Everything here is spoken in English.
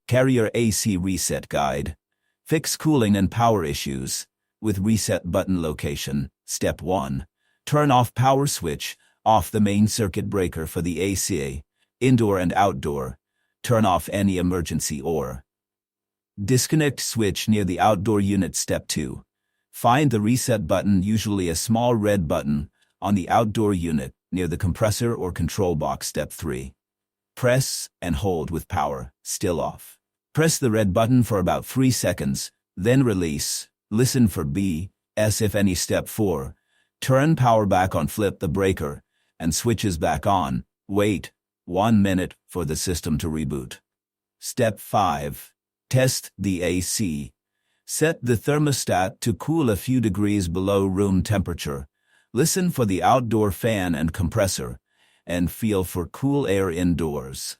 Carrier AC Reset Guide. Fix cooling and power issues with reset button location. Step 1. Turn off power switch. Off the main circuit breaker for the AC, indoor and outdoor. Turn off any emergency or disconnect switch near the outdoor unit. Step 2. Find the reset button, usually a small red button, on the outdoor unit near the compressor or control box. Step 3. Press and hold with power still off. Press the red button for about 3 seconds, then release. Listen for BS if any. Step 4. Turn power back on. Flip the breaker and switches back on. Wait 1 minute for the system to reboot. Step 5. Test the AC. Set the thermostat to cool a few degrees below room temperature. Listen for the outdoor fan and compressor, and feel for cool air indoors.